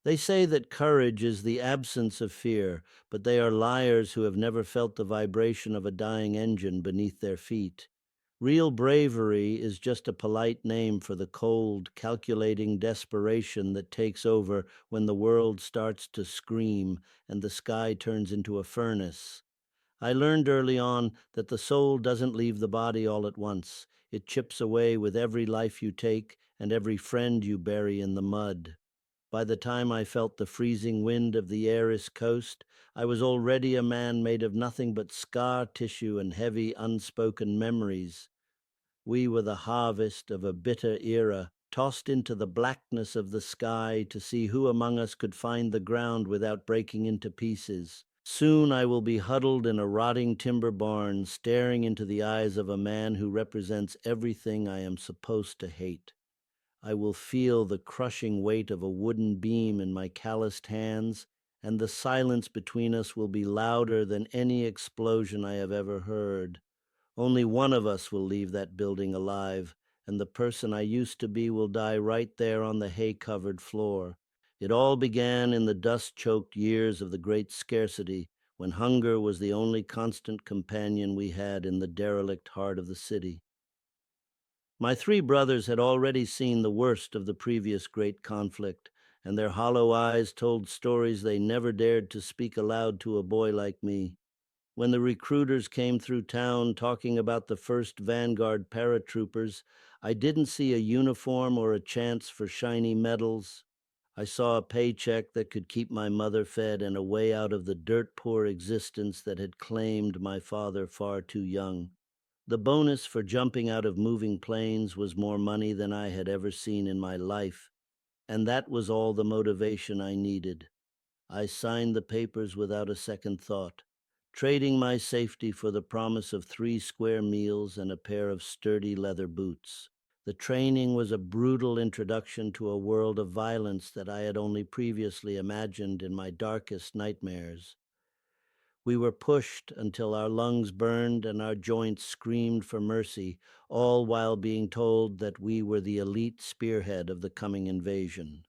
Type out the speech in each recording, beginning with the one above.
They say that courage is the absence of fear, but they are liars who have never felt the vibration of a dying engine beneath their feet. Real bravery is just a polite name for the cold, calculating desperation that takes over when the world starts to scream and the sky turns into a furnace. I learned early on that the soul doesn't leave the body all at once. It chips away with every life you take and every friend you bury in the mud. By the time I felt the freezing wind of the Aris coast, I was already a man made of nothing but scar tissue and heavy, unspoken memories. We were the harvest of a bitter era, tossed into the blackness of the sky to see who among us could find the ground without breaking into pieces. Soon I will be huddled in a rotting timber barn, staring into the eyes of a man who represents everything I am supposed to hate. I will feel the crushing weight of a wooden beam in my calloused hands, and the silence between us will be louder than any explosion I have ever heard. Only one of us will leave that building alive, and the person I used to be will die right there on the hay-covered floor. It all began in the dust-choked years of the Great Scarcity, when hunger was the only constant companion we had in the derelict heart of the city. My three brothers had already seen the worst of the previous great conflict, and their hollow eyes told stories they never dared to speak aloud to a boy like me. When the recruiters came through town talking about the First Vanguard Paratroopers, I didn't see a uniform or a chance for shiny medals. I saw a paycheck that could keep my mother fed and a way out of the dirt-poor existence that had claimed my father far too young. The bonus for jumping out of moving planes was more money than I had ever seen in my life, and that was all the motivation I needed. I signed the papers without a second thought, trading my safety for the promise of 3 square meals and a pair of sturdy leather boots. The training was a brutal introduction to a world of violence that I had only previously imagined in my darkest nightmares. We were pushed until our lungs burned and our joints screamed for mercy, all while being told that we were the elite spearhead of the coming invasion.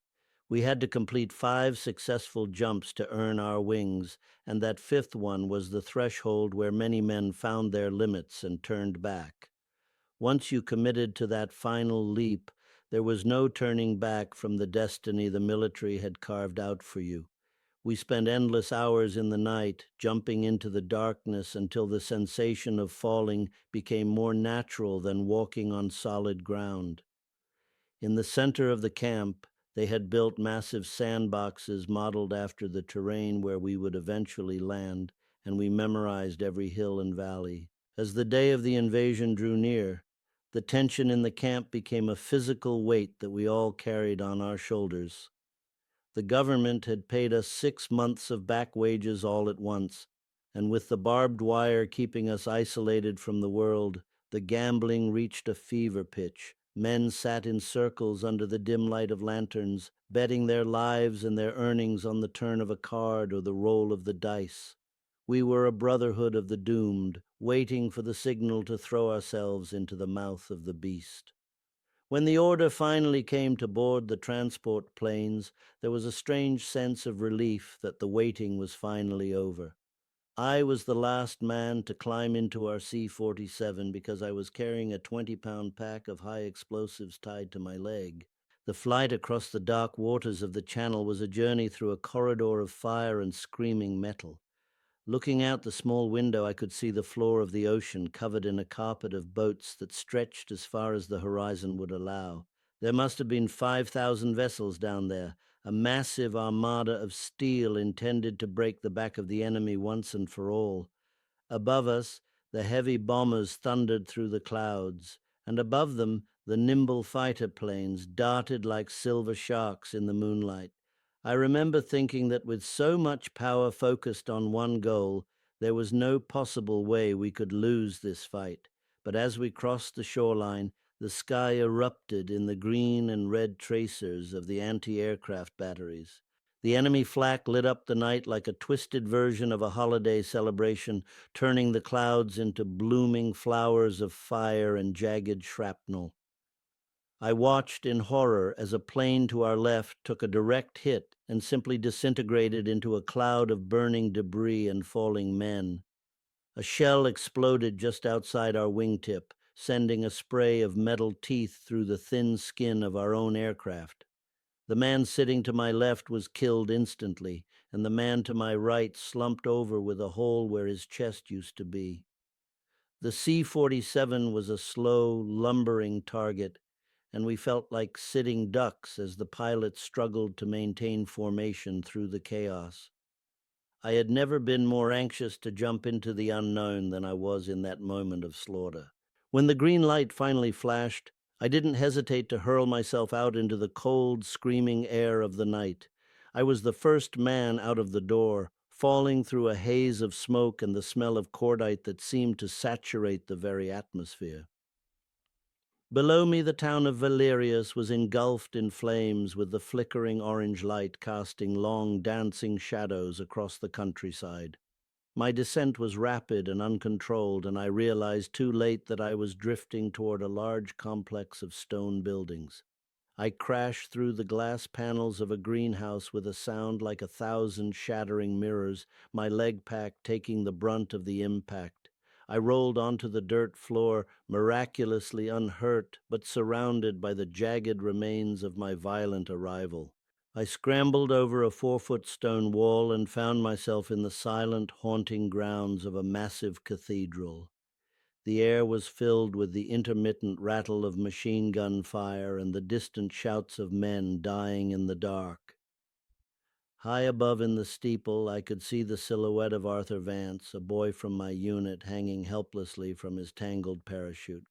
We had to complete 5 successful jumps to earn our wings, and that fifth one was the threshold where many men found their limits and turned back. Once you committed to that final leap, there was no turning back from the destiny the military had carved out for you. We spent endless hours in the night, jumping into the darkness until the sensation of falling became more natural than walking on solid ground. In the center of the camp, they had built massive sandboxes modeled after the terrain where we would eventually land, and we memorized every hill and valley. As the day of the invasion drew near, the tension in the camp became a physical weight that we all carried on our shoulders. The government had paid us 6 months of back wages all at once, and with the barbed wire keeping us isolated from the world, the gambling reached a fever pitch. Men sat in circles under the dim light of lanterns, betting their lives and their earnings on the turn of a card or the roll of the dice. We were a brotherhood of the doomed, waiting for the signal to throw ourselves into the mouth of the beast. When the order finally came to board the transport planes, there was a strange sense of relief that the waiting was finally over. I was the last man to climb into our C-47 because I was carrying a 20-pound pack of high explosives tied to my leg. The flight across the dark waters of the Channel was a journey through a corridor of fire and screaming metal. Looking out the small window, I could see the floor of the ocean covered in a carpet of boats that stretched as far as the horizon would allow. There must have been 5,000 vessels down there, a massive armada of steel intended to break the back of the enemy once and for all. Above us, the heavy bombers thundered through the clouds, and above them, the nimble fighter planes darted like silver sharks in the moonlight. I remember thinking that with so much power focused on one goal, there was no possible way we could lose this fight. But as we crossed the shoreline, the sky erupted in the green and red tracers of the anti-aircraft batteries. The enemy flak lit up the night like a twisted version of a holiday celebration, turning the clouds into blooming flowers of fire and jagged shrapnel. I watched in horror as a plane to our left took a direct hit and simply disintegrated into a cloud of burning debris and falling men. A shell exploded just outside our wingtip, sending a spray of metal teeth through the thin skin of our own aircraft. The man sitting to my left was killed instantly, and the man to my right slumped over with a hole where his chest used to be. The C-47 was a slow, lumbering target, and we felt like sitting ducks as the pilot struggled to maintain formation through the chaos. I had never been more anxious to jump into the unknown than I was in that moment of slaughter. When the green light finally flashed, I didn't hesitate to hurl myself out into the cold, screaming air of the night. I was the first man out of the door, falling through a haze of smoke and the smell of cordite that seemed to saturate the very atmosphere. Below me, the town of Valerius was engulfed in flames, with the flickering orange light casting long, dancing shadows across the countryside. My descent was rapid and uncontrolled, and I realized too late that I was drifting toward a large complex of stone buildings. I crashed through the glass panels of a greenhouse with a sound like 1,000 shattering mirrors, my leg pack taking the brunt of the impact. I rolled onto the dirt floor, miraculously unhurt, but surrounded by the jagged remains of my violent arrival. I scrambled over a 4-foot stone wall and found myself in the silent, haunting grounds of a massive cathedral. The air was filled with the intermittent rattle of machine gun fire and the distant shouts of men dying in the dark. High above in the steeple, I could see the silhouette of Arthur Vance, a boy from my unit, hanging helplessly from his tangled parachute.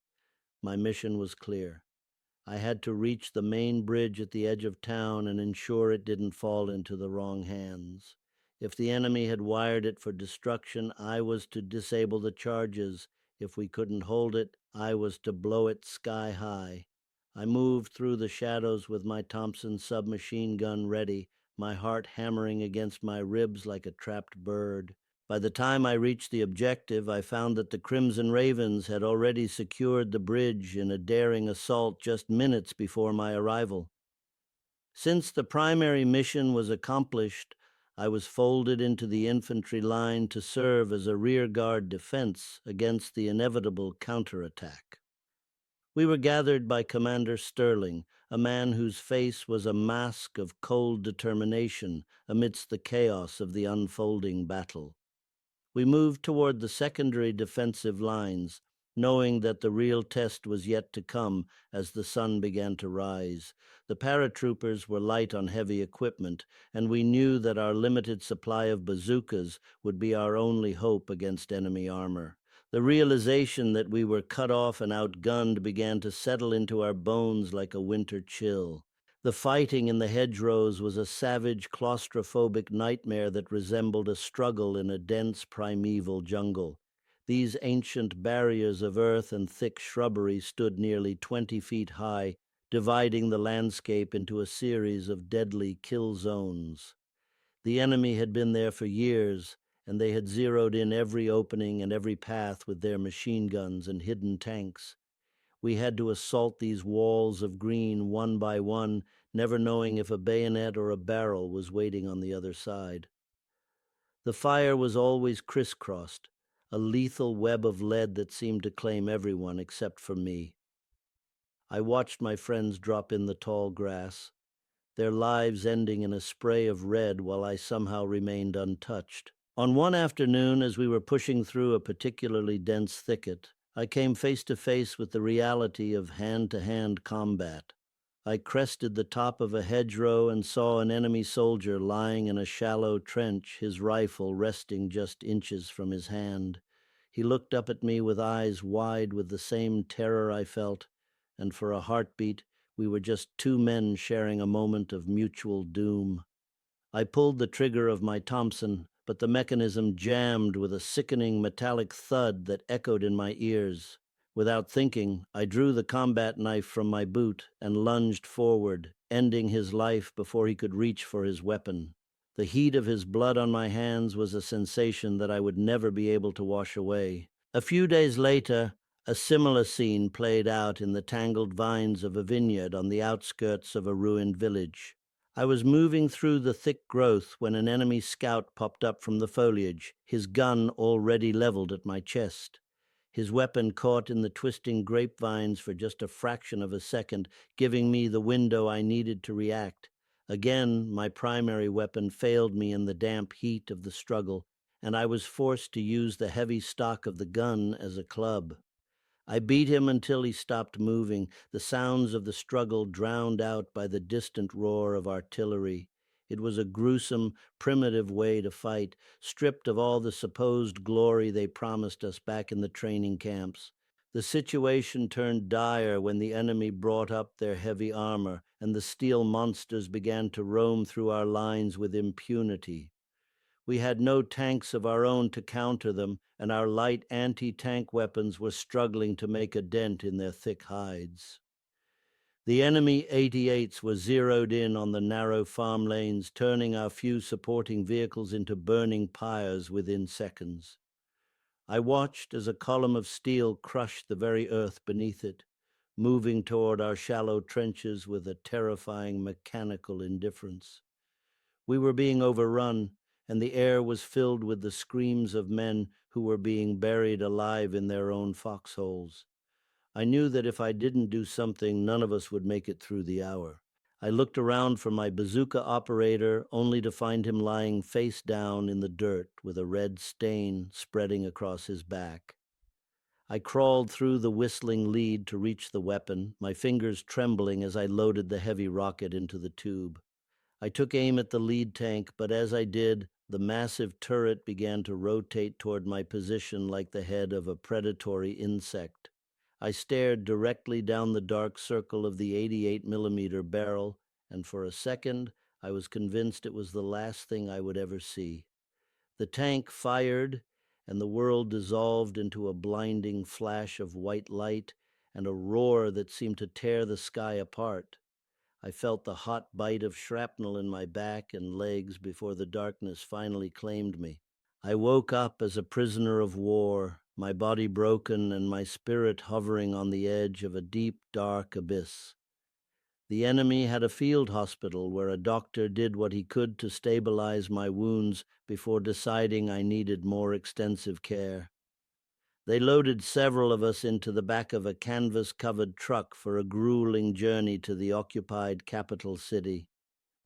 My mission was clear. I had to reach the main bridge at the edge of town and ensure it didn't fall into the wrong hands. If the enemy had wired it for destruction, I was to disable the charges. If we couldn't hold it, I was to blow it sky high. I moved through the shadows with my Thompson submachine gun ready, my heart hammering against my ribs like a trapped bird. By the time I reached the objective, I found that the Crimson Ravens had already secured the bridge in a daring assault just minutes before my arrival. Since the primary mission was accomplished, I was folded into the infantry line to serve as a rearguard defense against the inevitable counterattack. We were gathered by Commander Sterling, a man whose face was a mask of cold determination amidst the chaos of the unfolding battle. We moved toward the secondary defensive lines, knowing that the real test was yet to come as the sun began to rise. The paratroopers were light on heavy equipment, and we knew that our limited supply of bazookas would be our only hope against enemy armor. The realization that we were cut off and outgunned began to settle into our bones like a winter chill. The fighting in the hedgerows was a savage, claustrophobic nightmare that resembled a struggle in a dense, primeval jungle. These ancient barriers of earth and thick shrubbery stood nearly 20 feet high, dividing the landscape into a series of deadly kill zones. The enemy had been there for years, and they had zeroed in every opening and every path with their machine guns and hidden tanks. We had to assault these walls of green one by one, never knowing if a bayonet or a barrel was waiting on the other side. The fire was always crisscrossed, a lethal web of lead that seemed to claim everyone except for me. I watched my friends drop in the tall grass, their lives ending in a spray of red while I somehow remained untouched. On one afternoon, as we were pushing through a particularly dense thicket, I came face to face with the reality of hand-to-hand combat. I crested the top of a hedgerow and saw an enemy soldier lying in a shallow trench, his rifle resting just inches from his hand. He looked up at me with eyes wide with the same terror I felt, and for a heartbeat, we were just two men sharing a moment of mutual doom. I pulled the trigger of my Thompson, but the mechanism jammed with a sickening metallic thud that echoed in my ears. Without thinking, I drew the combat knife from my boot and lunged forward, ending his life before he could reach for his weapon. The heat of his blood on my hands was a sensation that I would never be able to wash away. A few days later, A similar scene played out in the tangled vines of a vineyard on the outskirts of a ruined village. I was moving through the thick growth when an enemy scout popped up from the foliage, his gun already leveled at my chest. His weapon caught in the twisting grapevines for just a fraction of a second, giving me the window I needed to react. Again, my primary weapon failed me in the damp heat of the struggle, and I was forced to use the heavy stock of the gun as a club. I beat him until he stopped moving, the sounds of the struggle drowned out by the distant roar of artillery. It was a gruesome, primitive way to fight, stripped of all the supposed glory they promised us back in the training camps. The situation turned dire when the enemy brought up their heavy armor, and the steel monsters began to roam through our lines with impunity. We had no tanks of our own to counter them, and our light anti-tank weapons were struggling to make a dent in their thick hides. The enemy 88s were zeroed in on the narrow farm lanes, turning our few supporting vehicles into burning pyres within seconds. I watched as a column of steel crushed the very earth beneath it, moving toward our shallow trenches with a terrifying mechanical indifference. We were being overrun, and the air was filled with the screams of men who were being buried alive in their own foxholes. I knew that if I didn't do something, none of us would make it through the hour. I looked around for my bazooka operator, only to find him lying face down in the dirt with a red stain spreading across his back. I crawled through the whistling lead to reach the weapon, my fingers trembling as I loaded the heavy rocket into the tube. I took aim at the lead tank, but as I did, the massive turret began to rotate toward my position like the head of a predatory insect. I stared directly down the dark circle of the 88 millimeter barrel, and for a second, I was convinced it was the last thing I would ever see. The tank fired, and the world dissolved into a blinding flash of white light and a roar that seemed to tear the sky apart. I felt the hot bite of shrapnel in my back and legs before the darkness finally claimed me. I woke up as a prisoner of war, my body broken and my spirit hovering on the edge of a deep, dark abyss. The enemy had a field hospital where a doctor did what he could to stabilize my wounds before deciding I needed more extensive care. They loaded several of us into the back of a canvas-covered truck for a grueling journey to the occupied capital city.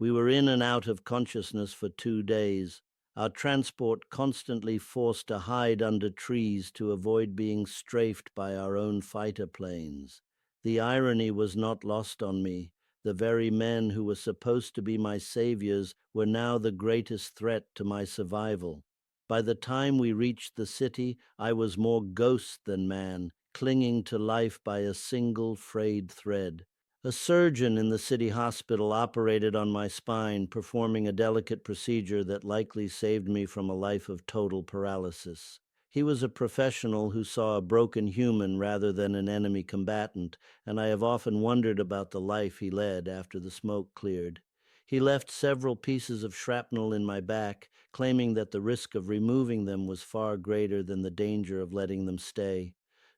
We were in and out of consciousness for 2 days, our transport constantly forced to hide under trees to avoid being strafed by our own fighter planes. The irony was not lost on me. The very men who were supposed to be my saviors were now the greatest threat to my survival. By the time we reached the city, I was more ghost than man, clinging to life by a single frayed thread. A surgeon in the city hospital operated on my spine, performing a delicate procedure that likely saved me from a life of total paralysis. He was a professional who saw a broken human rather than an enemy combatant, and I have often wondered about the life he led after the smoke cleared. He left several pieces of shrapnel in my back, claiming that the risk of removing them was far greater than the danger of letting them stay.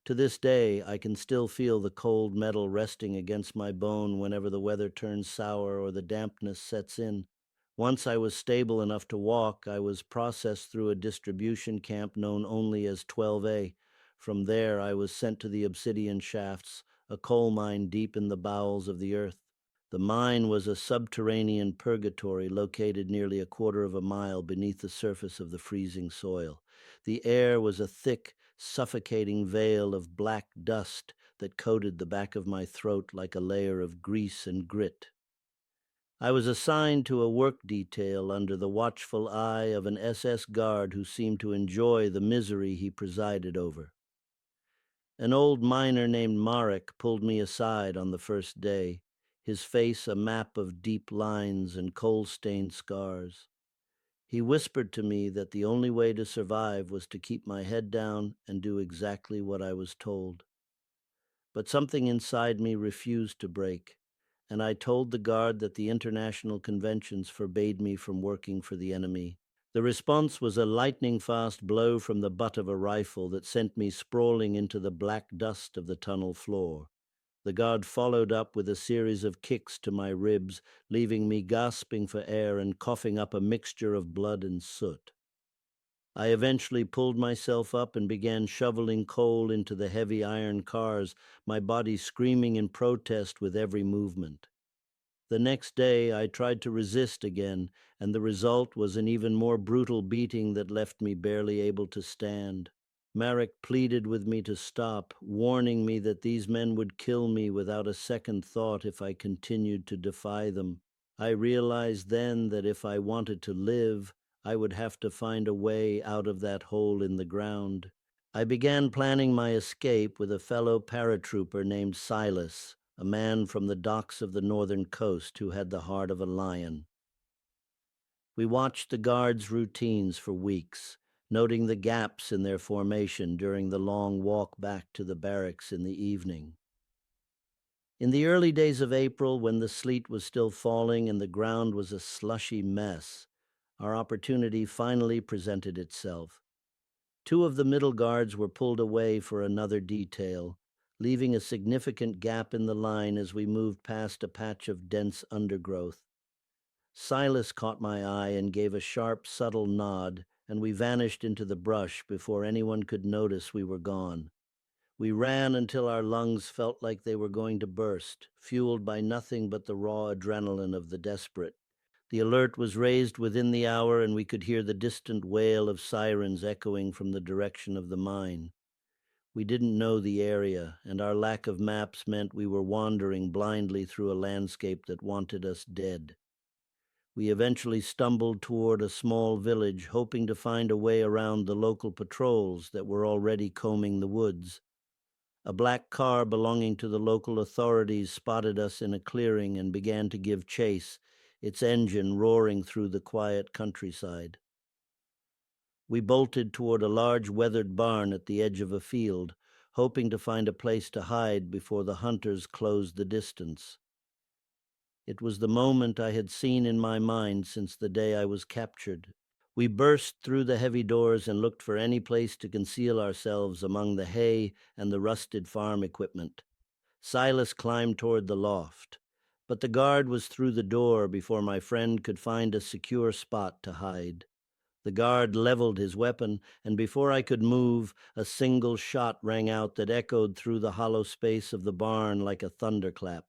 To this day, I can still feel the cold metal resting against my bone whenever the weather turns sour or the dampness sets in. Once I was stable enough to walk, I was processed through a distribution camp known only as 12A. From there, I was sent to the Obsidian Shafts, a coal mine deep in the bowels of the earth. The mine was a subterranean purgatory located nearly a quarter of a mile beneath the surface of the freezing soil. The air was a thick, suffocating veil of black dust that coated the back of my throat like a layer of grease and grit. I was assigned to a work detail under the watchful eye of an SS guard who seemed to enjoy the misery he presided over. An old miner named Marek pulled me aside on the first day, his face a map of deep lines and coal-stained scars. He whispered to me that the only way to survive was to keep my head down and do exactly what I was told. But something inside me refused to break, and I told the guard that the international conventions forbade me from working for the enemy. The response was a lightning-fast blow from the butt of a rifle that sent me sprawling into the black dust of the tunnel floor. The guard followed up with a series of kicks to my ribs, leaving me gasping for air and coughing up a mixture of blood and soot. I eventually pulled myself up and began shoveling coal into the heavy iron cars, my body screaming in protest with every movement. The next day, I tried to resist again, and the result was an even more brutal beating that left me barely able to stand. Marek pleaded with me to stop, warning me that these men would kill me without a second thought if I continued to defy them. I realized then that if I wanted to live, I would have to find a way out of that hole in the ground. I began planning my escape with a fellow paratrooper named Silas, a man from the docks of the northern coast who had the heart of a lion. We watched the guards' routines for weeks, noting the gaps in their formation during the long walk back to the barracks in the evening. In the early days of April, when the sleet was still falling and the ground was a slushy mess, our opportunity finally presented itself. Two of the middle guards were pulled away for another detail, leaving a significant gap in the line as we moved past a patch of dense undergrowth. Silas caught my eye and gave a sharp, subtle nod, and we vanished into the brush before anyone could notice we were gone. We ran until our lungs felt like they were going to burst, fueled by nothing but the raw adrenaline of the desperate. The alert was raised within the hour, and we could hear the distant wail of sirens echoing from the direction of the mine. We didn't know the area, and our lack of maps meant we were wandering blindly through a landscape that wanted us dead. We eventually stumbled toward a small village, hoping to find a way around the local patrols that were already combing the woods. A black car belonging to the local authorities spotted us in a clearing and began to give chase, its engine roaring through the quiet countryside. We bolted toward a large weathered barn at the edge of a field, hoping to find a place to hide before the hunters closed the distance. It was the moment I had seen in my mind since the day I was captured. We burst through the heavy doors and looked for any place to conceal ourselves among the hay and the rusted farm equipment. Silas climbed toward the loft, but the guard was through the door before my friend could find a secure spot to hide. The guard leveled his weapon, and before I could move, a single shot rang out that echoed through the hollow space of the barn like a thunderclap.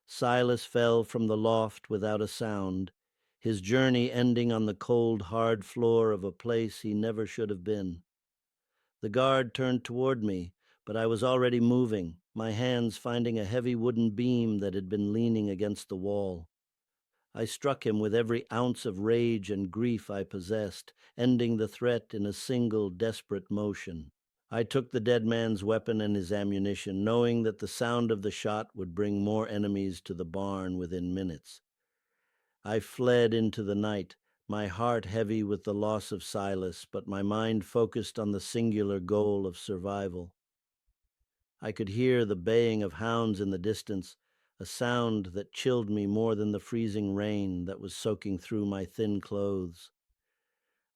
Silas fell from the loft without a sound, his journey ending on the cold, hard floor of a place he never should have been. The guard turned toward me, but I was already moving, my hands finding a heavy wooden beam that had been leaning against the wall. I struck him with every ounce of rage and grief I possessed, ending the threat in a single desperate motion. I took the dead man's weapon and his ammunition, knowing that the sound of the shot would bring more enemies to the barn within minutes. I fled into the night, my heart heavy with the loss of Silas, but my mind focused on the singular goal of survival. I could hear the baying of hounds in the distance, a sound that chilled me more than the freezing rain that was soaking through my thin clothes.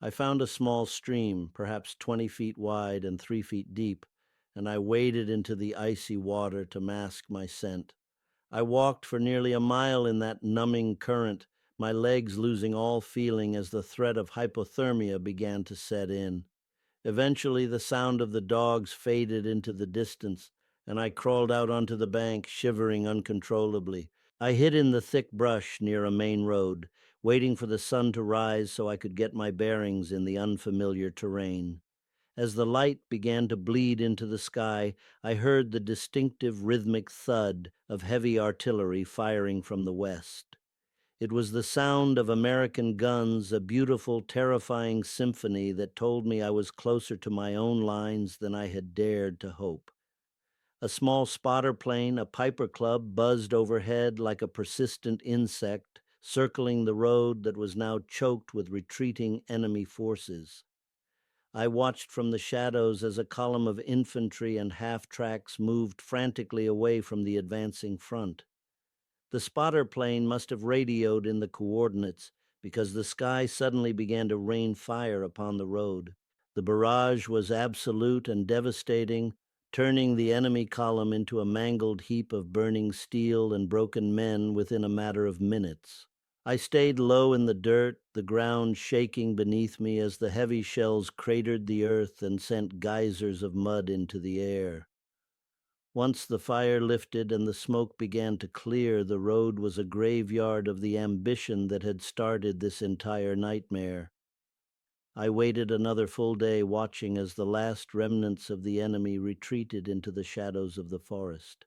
I found a small stream, perhaps 20 feet wide and 3 feet deep, and I waded into the icy water to mask my scent. I walked for nearly a mile in that numbing current, my legs losing all feeling as the threat of hypothermia began to set in. Eventually, the sound of the dogs faded into the distance, and I crawled out onto the bank, shivering uncontrollably. I hid in the thick brush near a main road, waiting for the sun to rise so I could get my bearings in the unfamiliar terrain. As the light began to bleed into the sky, I heard the distinctive rhythmic thud of heavy artillery firing from the west. It was the sound of American guns, a beautiful, terrifying symphony that told me I was closer to my own lines than I had dared to hope. A small spotter plane, a Piper Club, buzzed overhead like a persistent insect, circling the road that was now choked with retreating enemy forces. I watched from the shadows as a column of infantry and half-tracks moved frantically away from the advancing front. The spotter plane must have radioed in the coordinates, because the sky suddenly began to rain fire upon the road. The barrage was absolute and devastating, turning the enemy column into a mangled heap of burning steel and broken men within a matter of minutes. I stayed low in the dirt, the ground shaking beneath me as the heavy shells cratered the earth and sent geysers of mud into the air. Once the fire lifted and the smoke began to clear, the road was a graveyard of the ambition that had started this entire nightmare. I waited another full day watching as the last remnants of the enemy retreated into the shadows of the forest.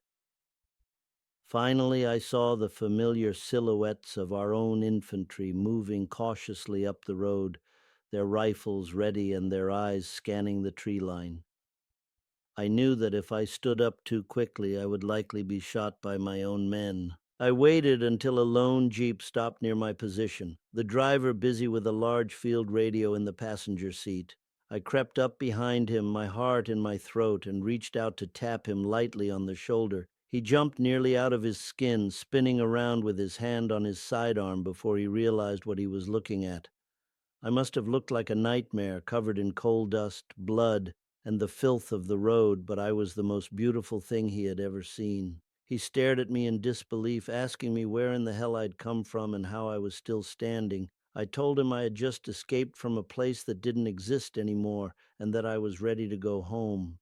Finally, I saw the familiar silhouettes of our own infantry moving cautiously up the road, their rifles ready and their eyes scanning the tree line. I knew that if I stood up too quickly, I would likely be shot by my own men. I waited until a lone jeep stopped near my position, the driver busy with a large field radio in the passenger seat. I crept up behind him, my heart in my throat, and reached out to tap him lightly on the shoulder. He jumped nearly out of his skin, spinning around with his hand on his sidearm before he realized what he was looking at. I must have looked like a nightmare, covered in coal dust, blood, and the filth of the road, but I was the most beautiful thing he had ever seen. He stared at me in disbelief, asking me where in the hell I'd come from and how I was still standing. I told him I had just escaped from a place that didn't exist anymore and that I was ready to go home.